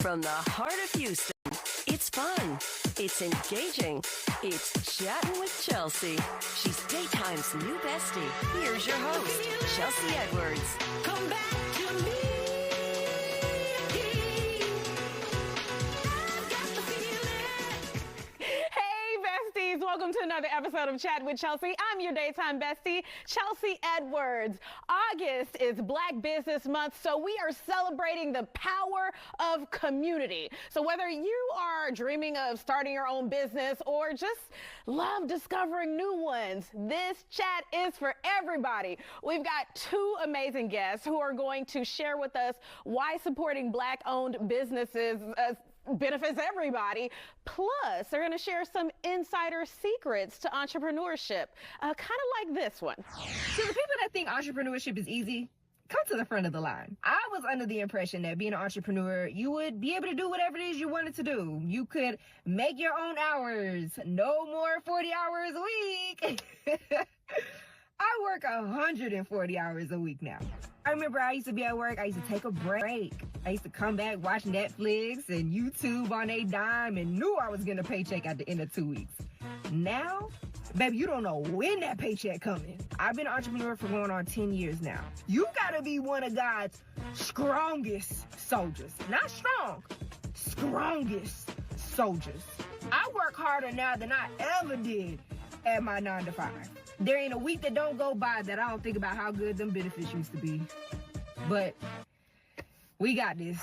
From the heart of Houston, it's fun, it's engaging, it's Chattin' with Chelsea. She's daytime's new bestie. Here's your host, Chelsea Edwards. Come back to me. Welcome to another episode of Chat with Chelsea. I'm your daytime bestie, Chelsea Edwards. August is Black Business Month, so we are celebrating the power of community. So whether you are dreaming of starting your own business or just love discovering new ones, this chat is for everybody. We've got two amazing guests who are going to share with us why supporting Black-owned businesses benefits everybody. Plus, they're going to share some insider secrets to entrepreneurship, kind of like this one. To the people that think entrepreneurship is easy, come to the front of the line. I was under the impression that being an entrepreneur, you would be able to do whatever it is you wanted to do. You could make your own hours, no more 40 hours a week. I work 140 hours a week now. I remember I used to be at work, I used to take a break. I used to come back, watch Netflix and YouTube on a dime and knew I was getting a paycheck at the end of 2 weeks. Now, baby, you don't know when that paycheck coming. I've been an entrepreneur for going on 10 years now. You gotta be one of God's strongest soldiers. Not strong, strongest soldiers. I work harder now than I ever did at my 9 to 5. There ain't a week that don't go by that I don't think about how good them benefits used to be. But we got this.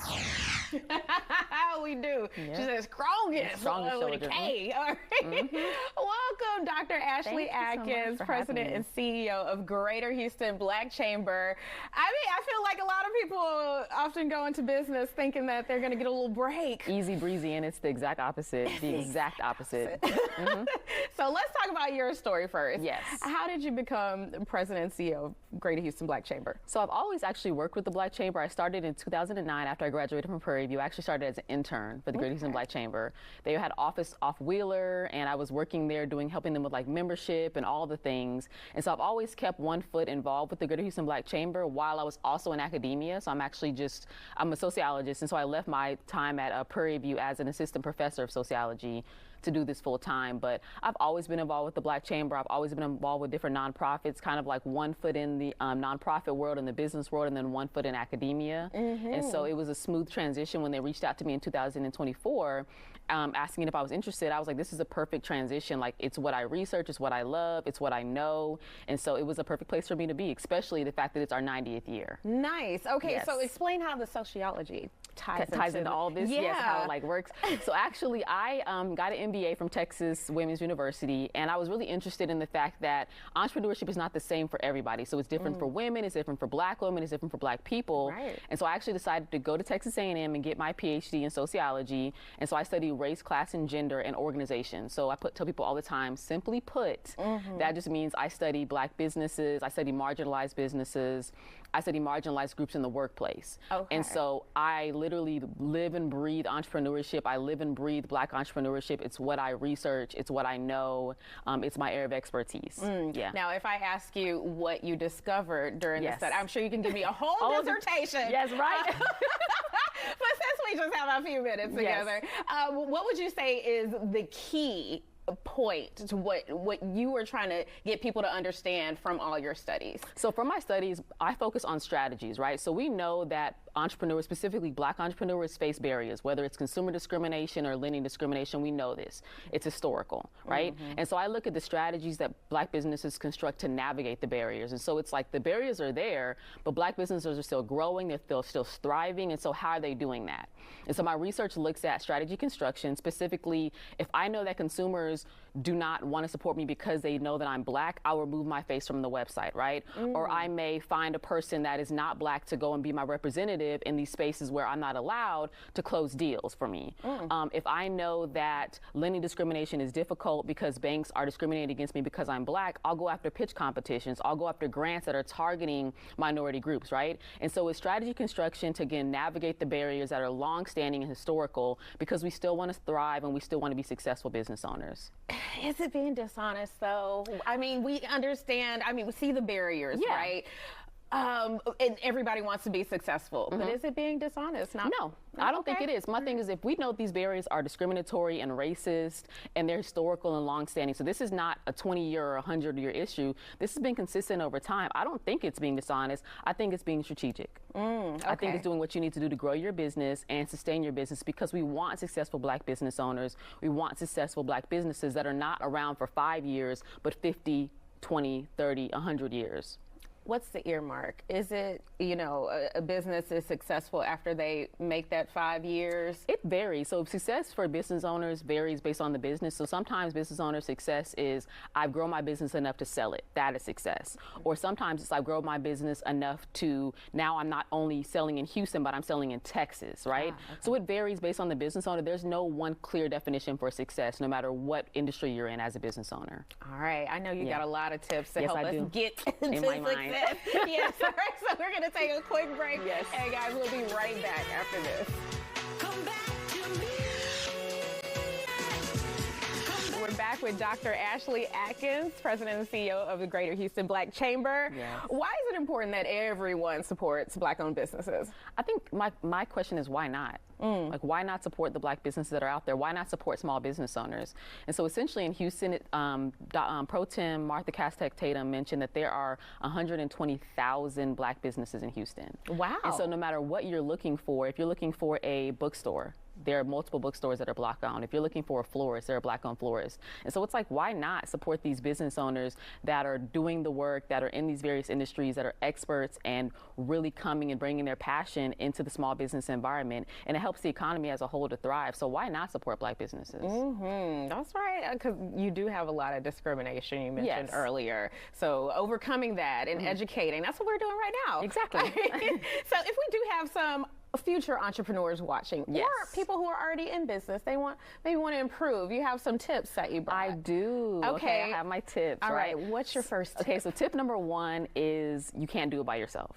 We do. Yeah. She says strongest with a K. All right. Welcome, Dr. Asheli Atkins, President and CEO of Greater Houston Black Chamber. I mean, I feel like a lot of people often go into business thinking that they're going to get a little break. Easy breezy, and it's the exact opposite. The exact opposite. So let's talk about your story first. Yes. How did you become President and CEO of Greater Houston Black Chamber? So I've always actually worked with the Black Chamber. I started in 2009 after I graduated from Prairie View. I actually started as an intern for the Greater Houston Black Chamber. They had office off Wheeler, and I was working there helping them with like membership and all the things. And so I've always kept one foot involved with the Greater Houston Black Chamber while I was also in academia. So I'm a sociologist, and so I left my time at Prairie View as an assistant professor of sociology to do this full time. But I've always been involved with the Black Chamber. I've always been involved with different nonprofits, kind of like one foot in the nonprofit world and the business world, and then one foot in academia. And so it was a smooth transition when they reached out to me in 2024, asking if I was interested. I was like, this is a perfect transition. Like, it's what I research, it's what I love, it's what I know. And so it was a perfect place for me to be, especially the fact that it's our 90th year. Nice. Okay, yes. So explain how the sociology ties into all this. Yeah. Yes, how it like works. So actually, I got an MBA from Texas Women's University, and I was really interested in the fact that entrepreneurship is not the same for everybody. So it's different for women, it's different for Black women, it's different for Black people. Right. And so I actually decided to go to Texas A&M and get my PhD in sociology. And so I study race, class, and gender and organization. So I tell people all the time, simply put, that just means I study Black businesses, I study marginalized businesses, I study marginalized groups in the workplace. Okay. And so I literally live and breathe entrepreneurship. I live and breathe Black entrepreneurship. It's what I research. It's what I know. It's my area of expertise. Yeah. Now, if I ask you what you discovered during this study, I'm sure you can give me a whole dissertation. Yes, right. But since we just have a few minutes together, what would you say is the key point to what you were trying to get people to understand from all your studies? So from my studies, I focus on strategies, right? So we know that entrepreneurs, specifically Black entrepreneurs, face barriers, whether it's consumer discrimination or lending discrimination. We know this. It's historical, right? And so I look at the strategies that Black businesses construct to navigate the barriers. And so it's like the barriers are there, but Black businesses are still growing, they're still thriving. And so how are they doing that? And so my research looks at strategy construction, specifically if I know that consumers do not want to support me because they know that I'm Black, I'll remove my face from the website, right? Or I may find a person that is not Black to go and be my representative in these spaces where I'm not allowed to close deals for me. If I know that lending discrimination is difficult because banks are discriminating against me because I'm Black, I'll go after pitch competitions. I'll go after grants that are targeting minority groups, right? And so it's strategy construction to, again, navigate the barriers that are long-standing and historical because we still want to thrive and we still want to be successful business owners. Is it being dishonest, though? I mean, we understand, we see the barriers, right? And everybody wants to be successful, but is it being dishonest? No, I don't think it is. My thing is, if we know these barriers are discriminatory and racist and they're historical and long-standing, so this is not a 20-year or 100-year issue. This has been consistent over time. I don't think it's being dishonest. I think it's being strategic. I think it's doing what you need to do to grow your business and sustain your business, because we want successful Black business owners. We want successful Black businesses that are not around for 5 years, but 50, 20, 30, 100 years. What's the earmark? Is it, a business is successful after they make that 5 years? It varies. So success for business owners varies based on the business. So sometimes business owner success is I've grown my business enough to sell it. That is success. Or sometimes it's I've grown my business enough to now I'm not only selling in Houston, but I'm selling in Texas, right? So it varies based on the business owner. There's no one clear definition for success, no matter what industry you're in as a business owner. All right. I know you got a lot of tips to help us get in to my success. mind. Yes, all right, so we're going to take a quick break. Yes. And guys, we'll be right back after this. Come back to me. We're back with Dr. Asheli Atkins, President and CEO of the Greater Houston Black Chamber. Yes. Why is it important that everyone supports Black-owned businesses? I think my question is, why not? Like, why not support the Black businesses that are out there? Why not support small business owners? And so essentially in Houston, Pro Tem Martha Castek Tatum mentioned that there are 120,000 Black businesses in Houston. Wow. And so no matter what you're looking for, if you're looking for a bookstore, there are multiple bookstores that are Black-owned. If you're looking for a florist, there are Black-owned florists. And so it's like, why not support these business owners that are doing the work, that are in these various industries, that are experts and really coming and bringing their passion into the small business environment, and it helps the economy as a whole to thrive. So why not support Black businesses? That's right, because you do have a lot of discrimination you mentioned earlier. So overcoming that and educating, that's what we're doing right now. Exactly. So if we do have some future entrepreneurs watching, or people who are already in business, they maybe want to improve, you have some tips that you brought. I do. Okay, I have my tips. All right. What's your first tip? Okay, so tip number one is you can't do it by yourself.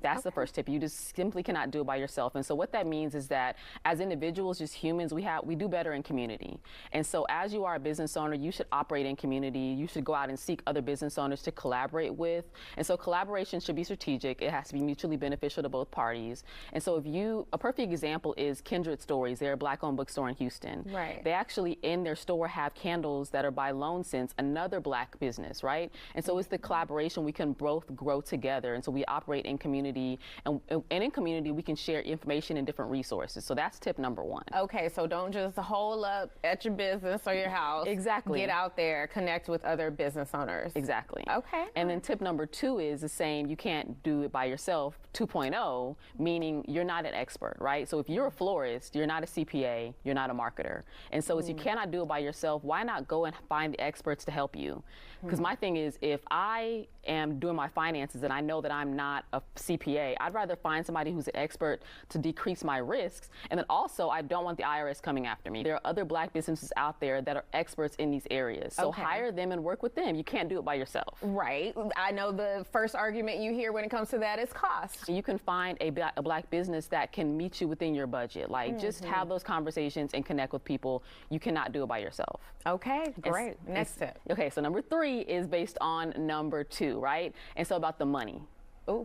That's the first tip. You just simply cannot do it by yourself. And so what that means is that as individuals, just humans, we do better in community. And so as you are a business owner, you should operate in community. You should go out and seek other business owners to collaborate with. And so collaboration should be strategic. It has to be mutually beneficial to both parties. And so a perfect example is Kindred Stories. They're a Black-owned bookstore in Houston. Right. They actually in their store have candles that are by Lone Sense, another Black business, right? And so it's the collaboration. We can both grow together. And so we operate in community, and in community we can share information and different resources. So that's tip number one. Okay, so don't just hole up at your business or your house. Exactly. Get out there, connect with other business owners. Exactly. Okay. And then tip number two is the same. You can't do it by yourself. 2.0, meaning you're not an expert, right? So if you're a florist, you're not a CPA, you're not a marketer. And so as you cannot do it by yourself, why not go and find the experts to help you? Because my thing is, if I am doing my finances and I know that I'm not a CPA, I'd rather find somebody who's an expert to decrease my risks. And then also, I don't want the IRS coming after me. There are other Black businesses out there that are experts in these areas. So hire them and work with them. You can't do it by yourself. Right. I know the first argument you hear when it comes to that is cost. You can find a Black business that can meet you within your budget. Like, just have those conversations and connect with people. You cannot do it by yourself. Okay, great. Next tip. Okay, so number 3 is based on number 2, right? And so about the money.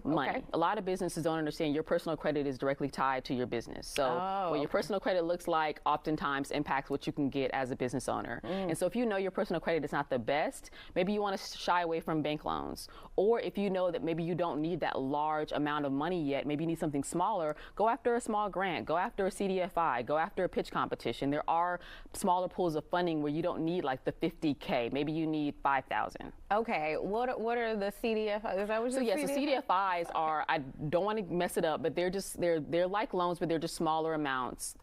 Money. Okay. A lot of businesses don't understand your personal credit is directly tied to your business. So what your personal credit looks like oftentimes impacts what you can get as a business owner. And so if you know your personal credit is not the best, maybe you want to shy away from bank loans. Or if you know that maybe you don't need that large amount of money yet, maybe you need something smaller, go after a small grant, go after a CDFI, go after a pitch competition. There are smaller pools of funding where you don't need like the $50K. Maybe you need $5,000. Okay, what are the CDFIs? Is that what so yes, the CDFIs are, I don't want to mess it up, but they're like loans, but they're just smaller amounts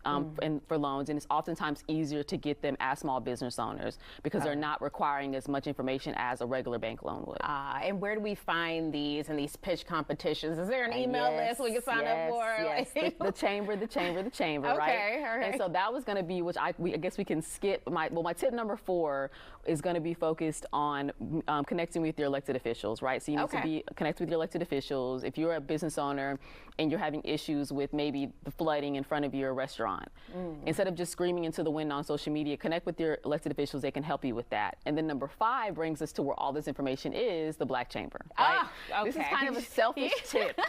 for loans, and it's oftentimes easier to get them as small business owners because they're not requiring as much information as a regular bank loan would. And where do we find these in these pitch competitions? Is there an email list we can sign up for? Yes, the chamber, okay, right? All right. And so that was going to be, which I guess we can skip. My tip number 4 is going to be focused on connecting with your elected officials, right? So you need to be connect with your elected officials. officials. If you're a business owner and you're having issues with maybe the flooding in front of your restaurant, instead of just screaming into the wind on social media, connect with your elected officials. They can help you with that. And then number 5 brings us to where all this information is, the Black Chamber. Right? Okay. This is kind of a selfish tip.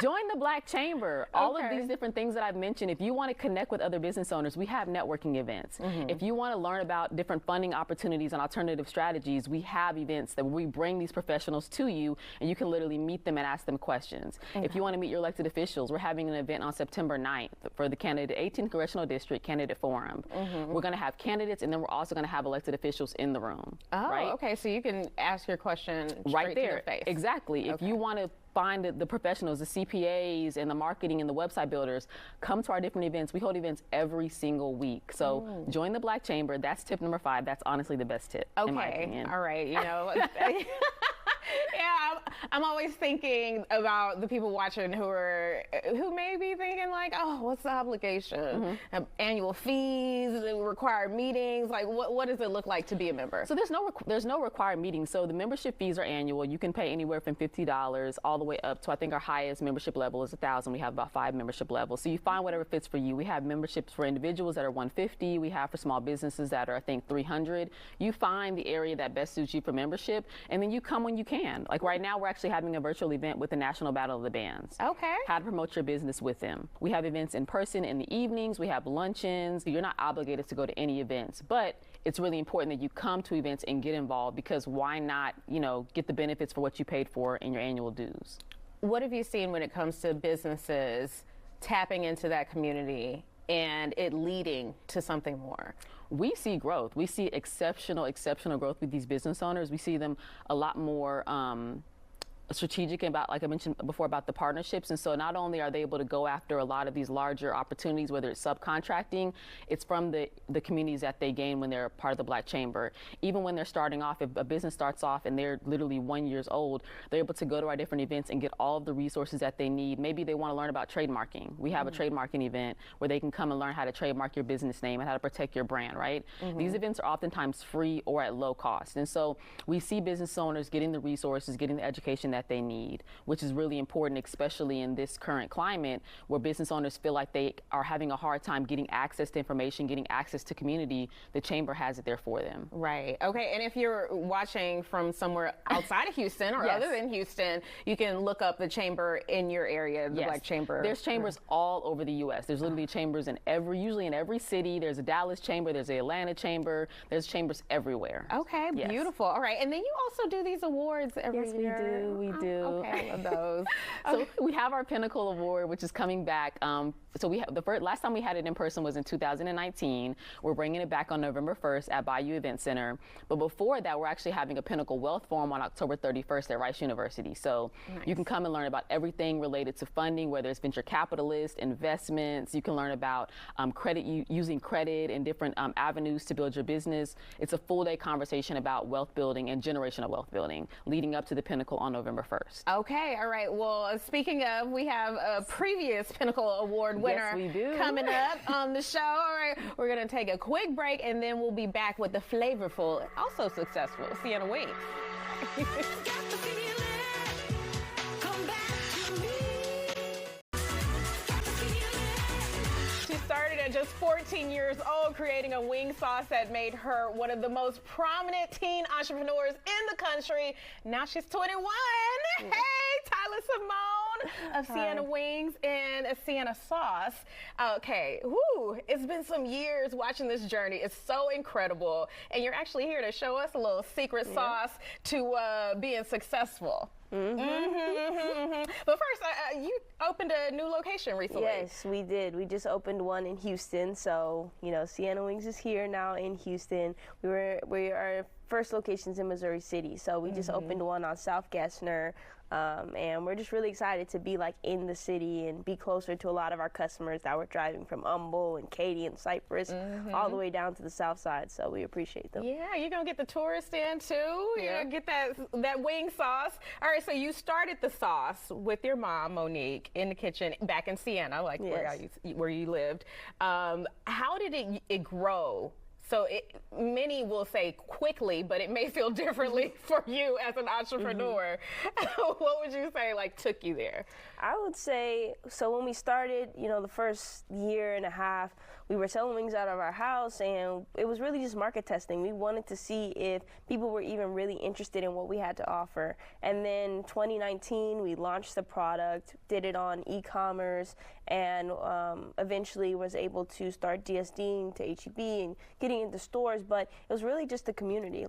Join the Black Chamber. All of these different things that I've mentioned, if you want to connect with other business owners, we have networking events. If you want to learn about different funding opportunities and alternative strategies, we have events that we bring these professionals to you, and you can literally meet them and ask them questions. If you want to meet your elected officials, we're having an event on September 9th for the candidate 18th Congressional District Candidate Forum. We're going to have candidates, and then we're also going to have elected officials in the room. Oh, right? okay. So you can ask your question right there. to their face. Exactly. If you want to find the professionals, the CPAs and the marketing and the website builders, come to our different events. We hold events every single week. So join the Black Chamber. That's tip number 5. That's honestly the best tip, in my opinion. All right. You know, yeah, I'm always thinking about the people watching who may be thinking like, oh, what's the obligation? Annual fees, required meetings. Like, what does it look like to be a member? So there's no required meetings. So the membership fees are annual. You can pay anywhere from $50 all the way up to, I think our highest membership level is $1,000. We have about 5 membership levels. So you find whatever fits for you. We have memberships for individuals that are $150. We have for small businesses that are, I think, $300. You find the area that best suits you for membership, and then you come when you can. Like right now, we're actually having a virtual event with the National Battle of the Bands. Okay. How to promote your business with them. We have events in person in the evenings. We have luncheons. You're not obligated to go to any events, but it's really important that you come to events and get involved, because why not, get the benefits for what you paid for in your annual dues? What have you seen when it comes to businesses tapping into that community and it leading to something more? We see growth. We see exceptional growth with these business owners. We see them a lot more strategic about, like I mentioned before, about the partnerships. And so not only are they able to go after a lot of these larger opportunities, whether it's subcontracting, it's from the communities that they gain when they're part of the Black Chamber. Even when they're starting off, if a business starts off and they're literally 1 year old, they're able to go to our different events and get all of the resources that they need. Maybe they want to learn about trademarking. We have a trademarking event where they can come and learn how to trademark your business name and how to protect your brand, right? These events are oftentimes free or at low cost. And so we see business owners getting the resources, getting the education that they need, which is really important, especially in this current climate where business owners feel like they are having a hard time getting access to information, getting access to community. The Chamber has it there for them. Right. Okay. And if you're watching from somewhere outside of Houston or other than Houston, you can look up the Chamber in your area, the Black Chamber. There's chambers all over the U.S. There's literally chambers usually in every city. There's a Dallas Chamber. There's a Atlanta Chamber. There's chambers everywhere. Okay. Yes. Beautiful. All right. And then you also do these awards every year. We do. Okay, I love those. So we have our Pinnacle Award, which is coming back. So we have last time we had it in person was in 2019. We're bringing it back on November 1st at Bayou Event Center. But before that, we're actually having a Pinnacle Wealth Forum on October 31st at Rice University. So you can come and learn about everything related to funding, whether it's venture capitalists, investments. You can learn about using credit and different avenues to build your business. It's a full day conversation about wealth building and generational wealth building leading up to the Pinnacle on November 1st. Okay, all right. Well, speaking of, we have a previous Pinnacle Award winner coming up on the show. All right, we're going to take a quick break, and then we'll be back with the flavorful, also successful Sienna Wings. Started at just 14 years old, creating a wing sauce that made her one of the most prominent teen entrepreneurs in the country. Now she's 21. Hey, Tyla-Simone of Sienna Wings and a Sienna sauce. Okay, it's been some years watching this journey. It's so incredible. And you're actually here to show us a little secret sauce to being successful. But first, you opened a new location recently. Yes, we did. We just opened one in Houston. So, Sienna Wings is here now in Houston. Our first location's in Missouri City. So we just opened one on South Gassner. And we're just really excited to be in the city and be closer to a lot of our customers that were driving from Humble and Katy and Cypress all the way down to the south side. So we appreciate them. Yeah, you're going to get the tourists in too. Yeah. Get that wing sauce. All right, so you started the sauce with your mom, Monique, in the kitchen back in Sienna, where you lived. How did it grow So many will say quickly, but it may feel differently for you as an entrepreneur. What would you say took you there? I would say, so when we started, the first year and a half, we were selling wings out of our house, and it was really just market testing. We wanted to see if people were even really interested in what we had to offer. And then 2019, we launched the product, did it on e-commerce, and eventually was able to start DSDing to HEB and getting into stores. But it was really just the community,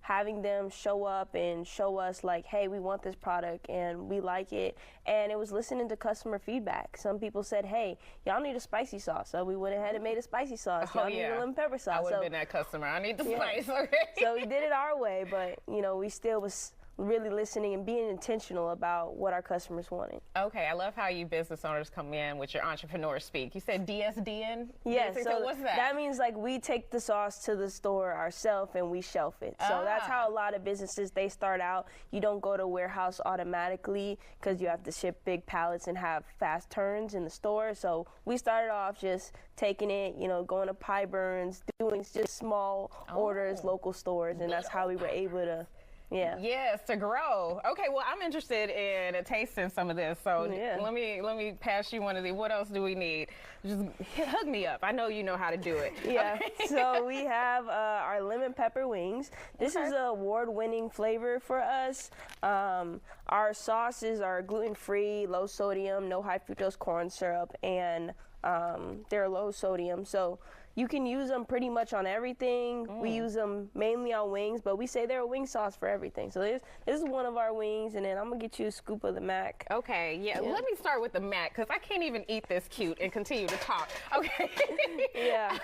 having them show up and show us hey, we want this product and we like it. And it was listening to customer feedback. Some people said, hey, y'all need a spicy sauce. So we went ahead and made a spicy sauce. Y'all need a lemon pepper sauce. I would have been that customer. I need the spice. Okay. So we did it our way, but we still was really listening and being intentional about what our customers wanted. Okay, I love how you business owners come in with your entrepreneur speak. You said DSDing? Yes. So what's that? That means we take the sauce to the store ourselves and we shelf it. So that's how a lot of businesses, they start out. You don't go to warehouse automatically because you have to ship big pallets and have fast turns in the store. So we started off just taking it, going to pie burns, doing just small orders, local stores, and that's how we were able to Yes, to grow. Okay, well, I'm interested in tasting some of this. So let me pass you one of these. What else do we need? Just hook me up. I know you know how to do it. Yeah. So we have our lemon pepper wings. This is an award-winning flavor for us. Our sauces are gluten-free, low sodium, no high fructose corn syrup, and they're low sodium. So you can use them pretty much on everything. We use them mainly on wings, but we say they're a wing sauce for everything. So this is one of our wings, and then I'm gonna get you a scoop of the mac. Okay, yeah. Let me start with the mac, because I can't even eat this cute and continue to talk. Okay. Yeah.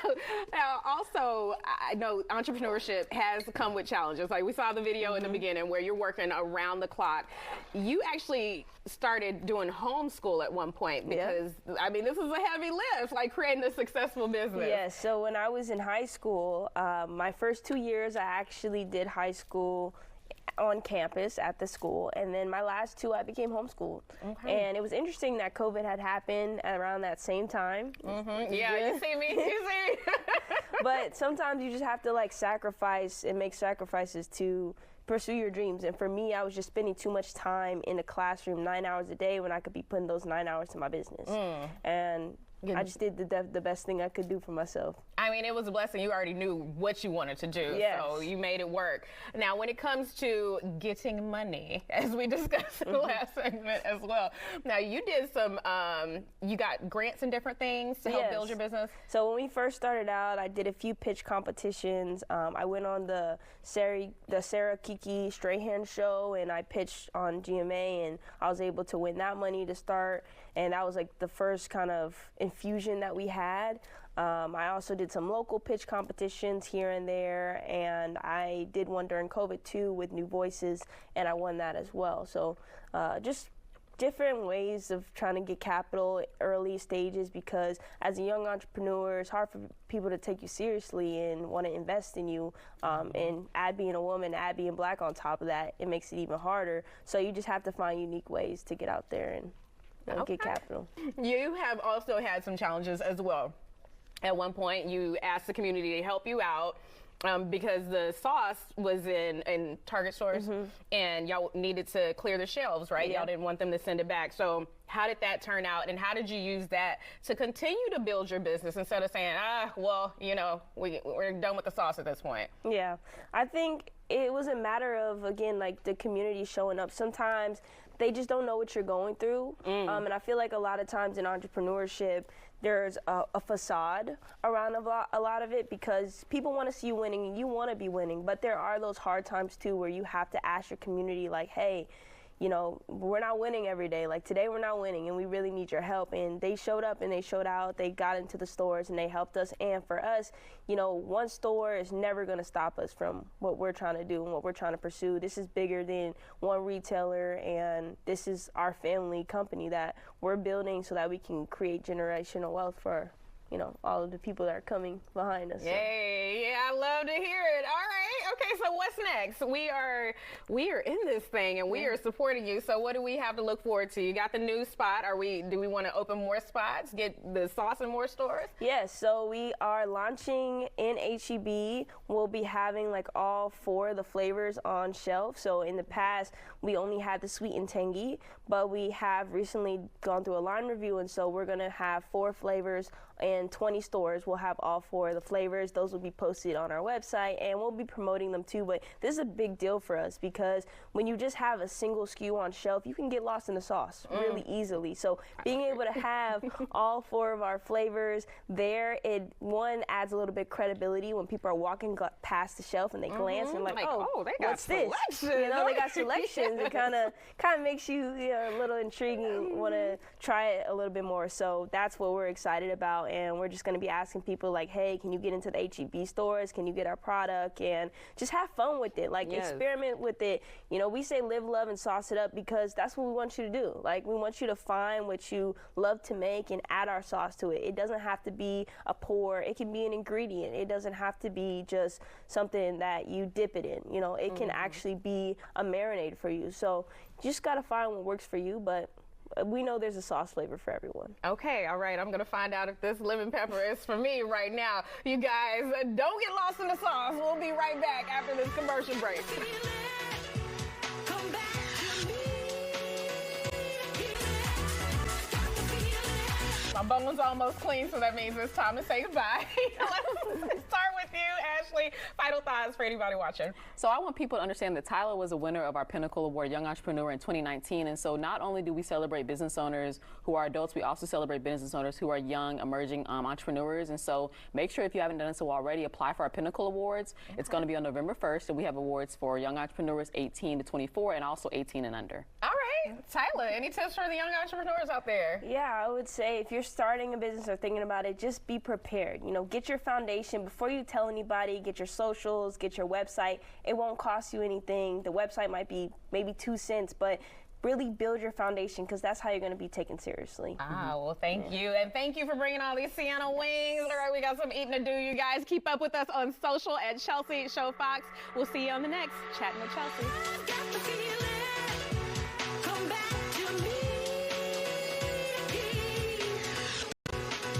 Now, also, I know entrepreneurship has come with challenges. We saw the video in the beginning where you're working around the clock. You actually started doing homeschool at one point because, this is a heavy lift, creating a successful business. Yes. So when I was in high school, my first 2 years, I actually did high school on campus at the school, and then my last 2 I became homeschooled. And it was interesting that COVID had happened around that same time. Yeah, you see me. But sometimes you just have to sacrifice and make sacrifices to pursue your dreams. And for me, I was just spending too much time in the classroom 9 hours a day when I could be putting those 9 hours to my business. And I just did the best thing I could do for myself. It was a blessing. You already knew what you wanted to do, so you made it work. Now, when it comes to getting money, as we discussed in the last segment as well, now you did some, you got grants and different things to help build your business? So when we first started out, I did a few pitch competitions. I went on the Sarah Kiki Strahan show, and I pitched on GMA, and I was able to win that money to start. And that was the first kind of infusion that we had. I also did some local pitch competitions here and there, and I did one during COVID too with New Voices, and I won that as well. So just different ways of trying to get capital early stages, because as a young entrepreneur, it's hard for people to take you seriously and want to invest in you. And add being a woman, add being black on top of that, it makes it even harder. So you just have to find unique ways to get out there and get capital. You have also had some challenges as well. At one point, you asked the community to help you out because the sauce was in Target stores, and y'all needed to clear the shelves, right? Y'all didn't want them to send it back. So how did that turn out, and how did you use that to continue to build your business instead of saying, we're done with the sauce at this point? Yeah, I think it was a matter of, again, the community showing up. Sometimes they just don't know what you're going through. And I feel like a lot of times in entrepreneurship, there's a facade around a lot of it, because people want to see you winning and you want to be winning. But there are those hard times too where you have to ask your community, hey, we're not winning every day. Today we're not winning and we really need your help. And they showed up and they showed out. They got into the stores and they helped us. And for us, one store is never going to stop us from what we're trying to do and what we're trying to pursue. This is bigger than one retailer, and this is our family company that we're building so that we can create generational wealth for all of the people that are coming behind us. Yay, yeah, I love to hear it. All right, okay, so what's next? We are in this thing and we are supporting you. So what do we have to look forward to? You got the new spot. Do we want to open more spots, get the sauce in more stores? Yes, so we are launching in HEB. We'll be having like all 4 of the flavors on shelf. So in the past, we only had the sweet and tangy, but we have recently gone through a line review, and so we're gonna have 4 flavors and 20 stores will have all 4 of the flavors. Those will be posted on our website, and we'll be promoting them too. But this is a big deal for us because when you just have a single SKU on shelf, you can get lost in the sauce really easily. So being able to have all 4 of our flavors there, it adds a little bit credibility when people are walking past the shelf and they glance and like, oh, they got what's this? You know, they got selections. It kind of makes you, a little intriguing, want to try it a little bit more. So that's what we're excited about. And we're just going to be asking people like, hey, can you get into the HEB stores? Can you get our product? And just have fun with it. Like, experiment with it. You know, we say live, love, and sauce it up because that's what we want you to do. Like, we want you to find what you love to make and add our sauce to it. It doesn't have to be a pour. It can be an ingredient. It doesn't have to be just something that you dip it in. You know, it can actually be a marinade for you. So you just got to find what works for you, but we know there's a sauce flavor for everyone. Okay, all right. I'm going to find out if this lemon pepper is for me right now. You guys, don't get lost in the sauce. We'll be right back after this commercial break. My bone's almost clean, so that means it's time to say goodbye. Let's start with you, Asheli. Final thoughts for anybody watching. So I want people to understand that Tyla was a winner of our Pinnacle Award Young Entrepreneur in 2019. And so not only do we celebrate business owners who are adults, we also celebrate business owners who are young, emerging entrepreneurs. And so make sure if you haven't done so already, apply for our Pinnacle Awards. It's going to be on November 1st, and we have awards for young entrepreneurs 18 to 24 and also 18 and under. All right. Tyla, any tips for the young entrepreneurs out there? Yeah, I would say if you're starting a business or thinking about it, just be prepared. You know, get your foundation before you tell anybody. Get your socials, get your website. It won't cost you anything. The website might be maybe 2 cents, but really build your foundation because that's how you're going to be taken seriously. Well, thank you. And thank you for bringing all these Sienna wings. All right, we got some eating to do, you guys. Keep up with us on social at Chelsea Show Fox. We'll see you on the next Chatting with Chelsea.